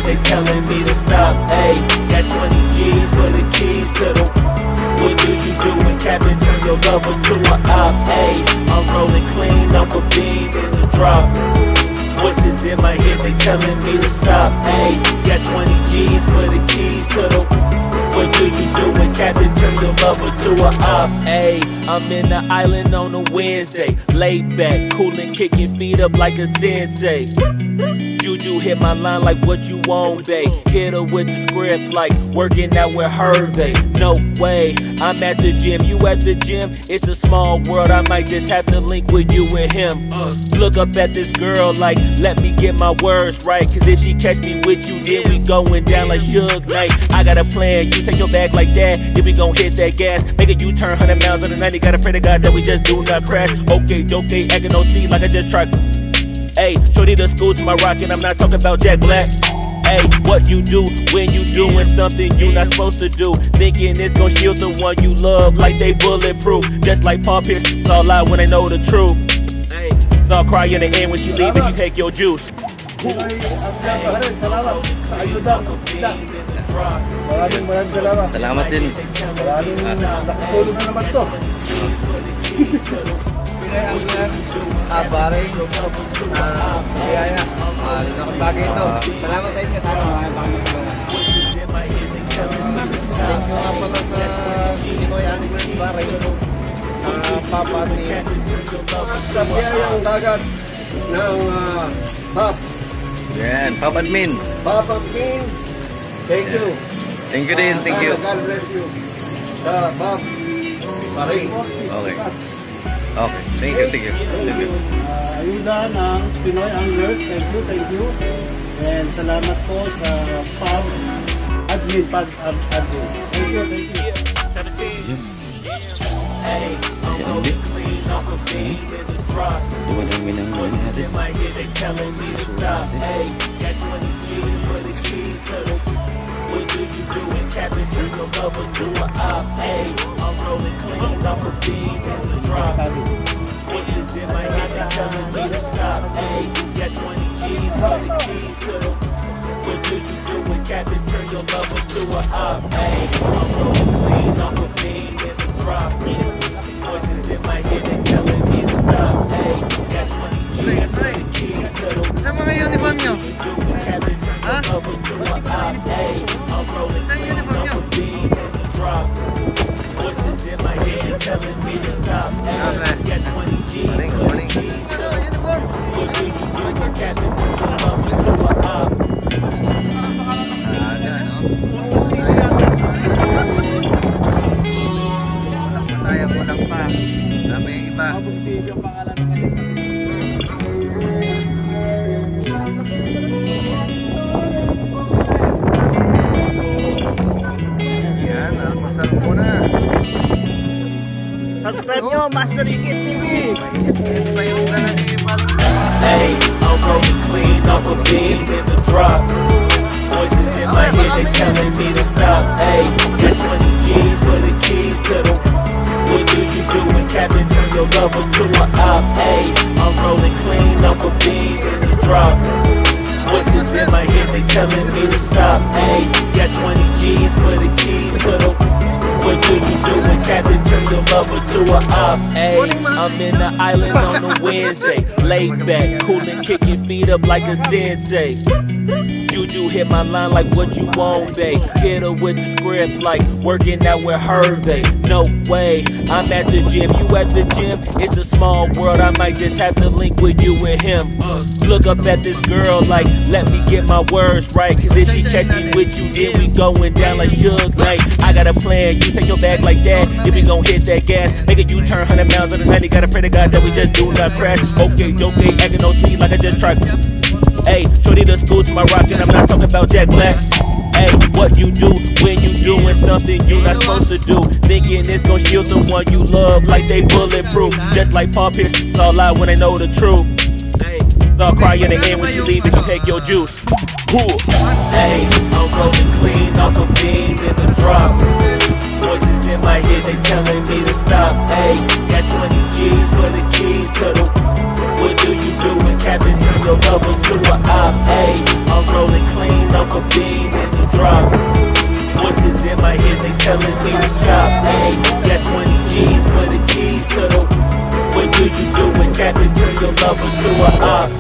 head, they telling me to stop. Ayy, got 20 G's for the keys to the. What do you do when Captain turn your lover to a op? Ayy, I'm rolling clean off a beam in the drop. Voices in my head, they telling me to stop. Ayy, got 20 G's for the keys to the. What do you do when Captain turn your lover to a op? Ayy, I'm in the island on a Wednesday, laid back, coolin', kicking feet up like a sensei. Juju hit my line like what you want, babe. Hit her with the script like working out with Hervey. No way, I'm at the gym, you at the gym. It's a small world, I might just have to link with you and him. Look up at this girl like, let me get my words right. Cause if she catch me with you, then we going down like Suge Knight. I got a plan, you take your bag like that, then we gon' hit that gas. Make a U-turn 100 miles on the 90, gotta pray to God that we just do not crash. Okay, acting no C like I just tried. Ayy, shorty the school to my rock and I'm not talking about Jack Black. Ayy, what you do when you doing something you not supposed to do? Thinking it's gon' shield the one you love like they bulletproof. Just like Paul Pierce, it's all lie when they know the truth. Ayy, it's all cry in the end when she leave if you take your juice. Salamat din. Nakatulog na naman to. Bahrain, kaya bagay ito. Salamat sa inyo. Sana maraming pangalan. Thank you nga pala sa Pinoy Bahrain. Papa ni sa biyayang dagat ng Pap. Yan, Pap Admin. Pap Admin. Thank you. Thank you din, thank you. God bless you. Pap Bahrain. Okay. Okay, thank you, thank you. Thank you. Ayuda ng Pinoy Anglers, thank you. And salamat po sa Pap Admin, Pap Admin. Thank you. Hey, I'm rolling clean off a beam in the drop. Voices in my head, they telling me to stop. Hey, got 20 G's for the keys to the. What do you do when Captain turn your lover to a op? Hey, I'm rolling clean off a beam in the drop. Voices in my head, they telling me to stop. Hey, got 20 G's for the keys to the. What do you do when Captain turn your lover to a op? Hey, I'm rolling clean off a beam in the drop. Voices in my head, they telling me to stop. Hey, got 20 G's for the keys to the. Sa mga uniform nyo? Ha? Hey, I'm rolling clean off a beam in the drop. Voices in my head, they telling me to stop. Hey, got 20 G's for the keys to the. What do you do when Captain turn your lover to a op? Kulang pa. Sabi yung iba. Yan, nakusal muna. Subscribe nyo, Master Igit TV. Mainit pa yung dala ni Paling. Hey, I'm rolling clean off a beam in the drop. Voices in my head, they telling me to stop. Hey, got 20 G's for the keys to the. What do you do when Captain turn your lover to a op? Hey, I'm rolling clean off a beam in the drop. Voices in my head, they telling me to stop. Hey, got 20 G's for the keys to the. What do you do when Captain turn your lover to a op? Hey, I'm in the island on a Wednesday, laid back, coolin', kicking feet up like a sensei. Juju hit my line like what you want, babe. Hit her with the script like working out with Hervey. No way, I'm at the gym, you at the gym. It's a small world, I might just have to link with you and him. Look up at this girl like, let me get my words right. Cause if she catch me with you, then we going down like Suge Knight. I got a plan, you take your bag like that, then we gon' hit that gas. Make a U-turn 100 miles on the 90, gotta pray to God that we just do not crash. Okay, acting no C like I just tried. Ayy, shorty the school to my rock and I'm not talking about Jack Black. Ayy, what you do when you doing something you not supposed to do? Thinking it's gon' shield the one you love like they bulletproof. Just like Paul Pierce, it's all lie when they know the truth. It's all cry in the end when she leave if you take your juice. Ayy, I'm rolling clean off a beam in the drop. Voices in my head, they telling me to stop. Ayy, got 20 G's for the keys to the. What do you do when Captain turn your lover to a op? Ayy, I'm rolling clean off off a beam in the drop. Voices in my head, they telling me to stop. Ayy, got 20 G's for the keys to the. What do you do when Captain turn your lover to a op?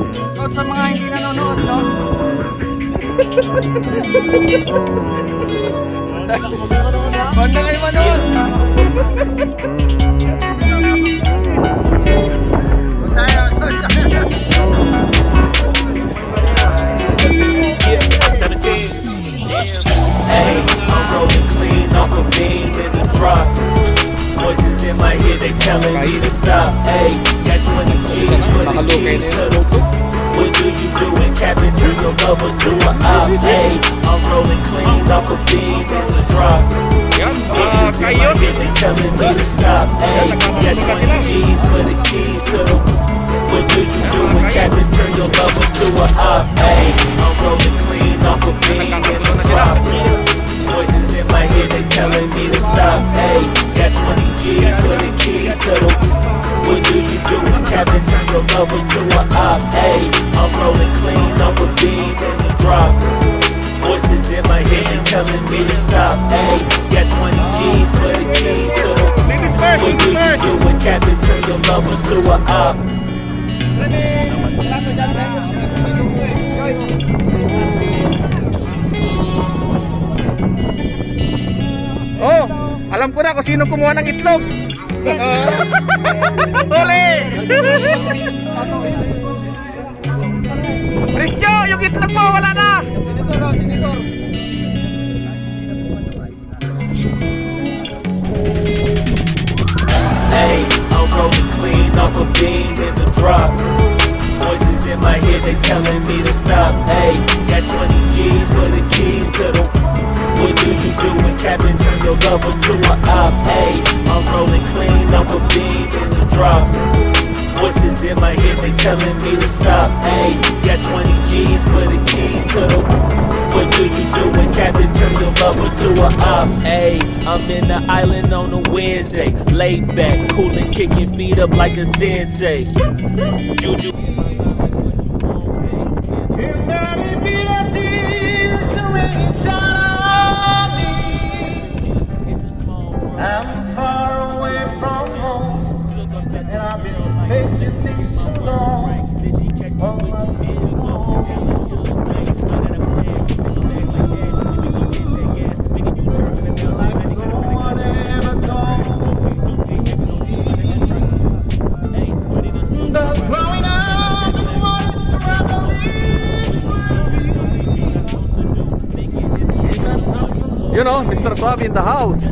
Shoutout sa mga hindi nanonood, no? Banda kayo manood! Yeah, 17. Ayy, I'm rolling clean off a beam in the drop. Voices in my head, they telling me to stop. Ayy, got 20 G's for the keys to the. What do you do when Captain turn your lover to a op? Ayy, I'm rolling clean off a beam in the drop. Voices in my head, they telling me to stop. Ayy, got 20 G's for the keys to the. What do you do when Captain turn your lover to a op? Ayy, I'm rolling clean off a beam in the drop. Voices in my head, they telling me to stop. Ayy, got 20 G's for the keys to the. What do you do when Captain turn your lover to a op? Ayy, I'm rolling clean off a beam in the drop. Voices in my head, they telling me to stop. Ayy, got 20 G's for the keys to the. What do you do when Captain turn your lover to a op? Oh, alam ko na kung sino kumuha ng itlog. Huli! Christian, yung itlog mo wala na. Ayy, I'm rolling clean off a beam in the drop. Voices in my head, they telling me to stop. Ayy, got 20 G's for the keys to the. What do you do when Captain turn your lover to a op? Ayy, I'm rolling clean off a beam in the drop. Voices in my head, they telling me to stop. Ayy, got 20 G's for the keys to the. What do you do when Captain turn your lover to a op? Ayy, I'm in the island on a Wednesday, laid back, coolin', kicking feet up like a sensei. Juju. I'm far away from home, and I've been facing things so long. You know, Mr. Suave in the house.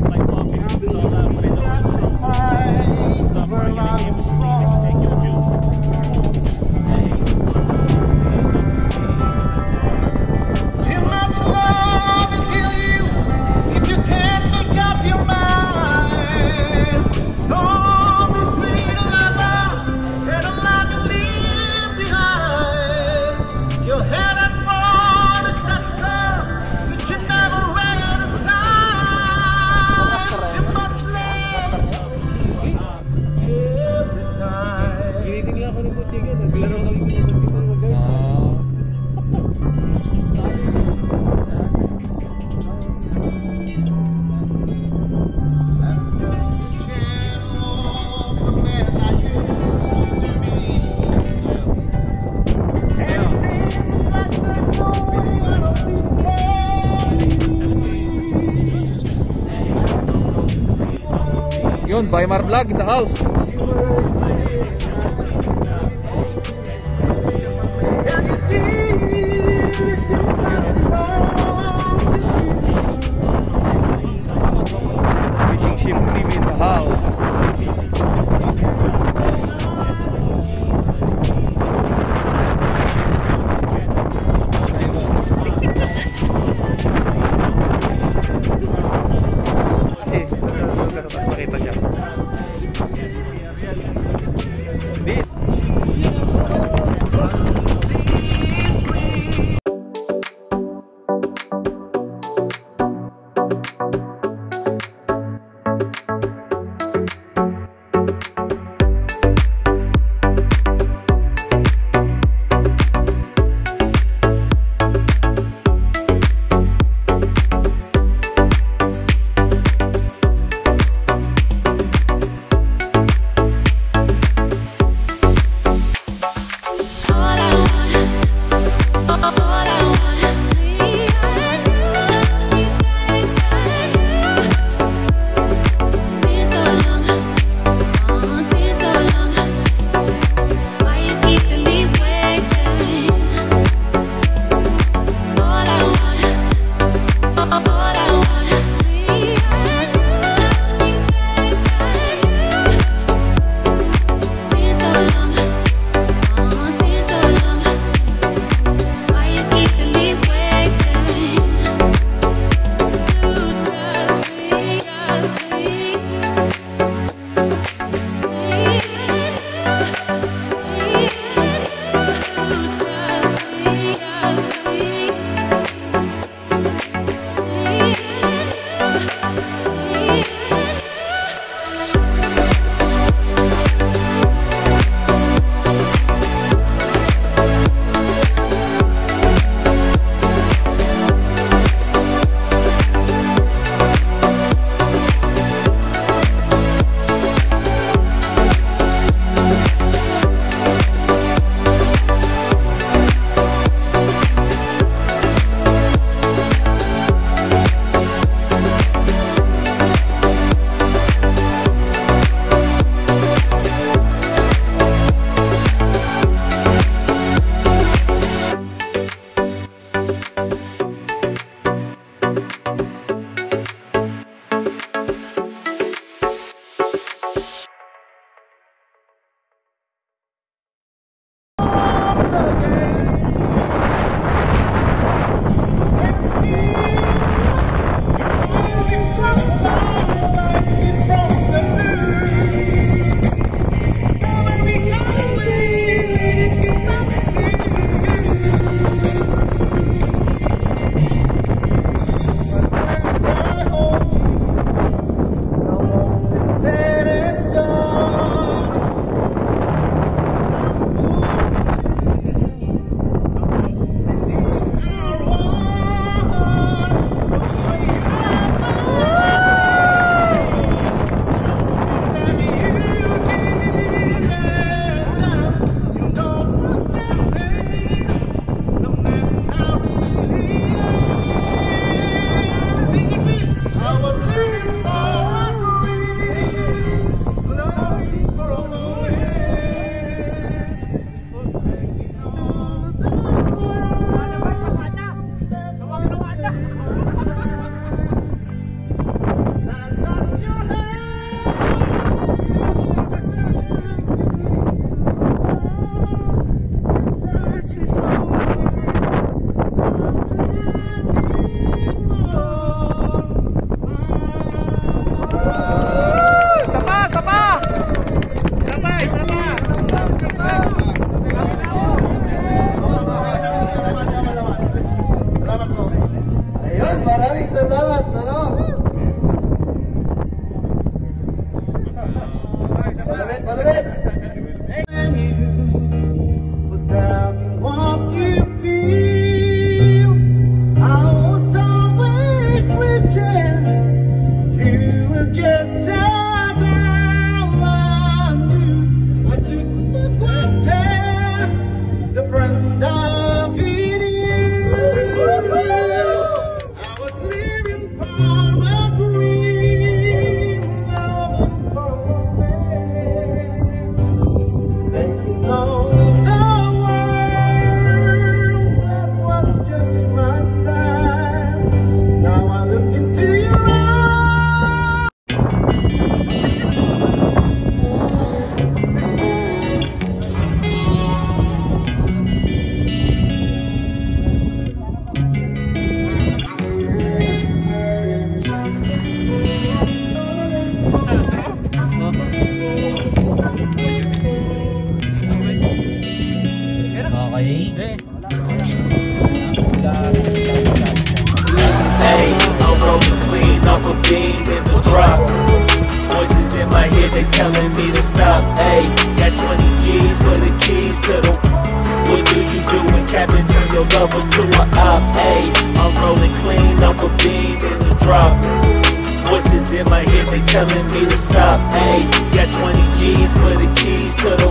Yun, Weimar Vlog in the house. Fishing Ship TV in the house. Malapit! Tell me what you feel. I was always waiting. You were just a girl I knew. I took for granted the friend I've been you. I was living for a dream, loving for a man. Then you know the world that was just my side. Now I look into your eyes. Hey, I'm rolling clean off a beam in the drop. Voices in my head, they telling me to stop. Hey, got 20 G's for the keys to the. What do you do when Captain turn your lover to a op? Hey, I'm rolling clean off a beam in the drop. Voices in my head, they telling me to stop. Hey, got 20 G's for the keys to the.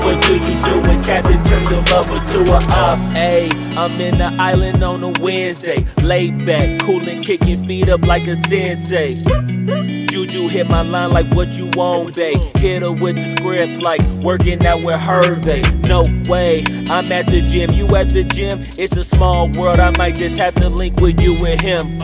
What do you do when Captain turn your lover to a op? Hey, I'm in the island on a Wednesday, laid back, coolin', kicking feet up like a sensei. Juju hit my line like what you want, babe. Hit her with the script like working out with Hervey. No way, I'm at the gym, you at the gym. It's a small world, I might just have to link with you and him.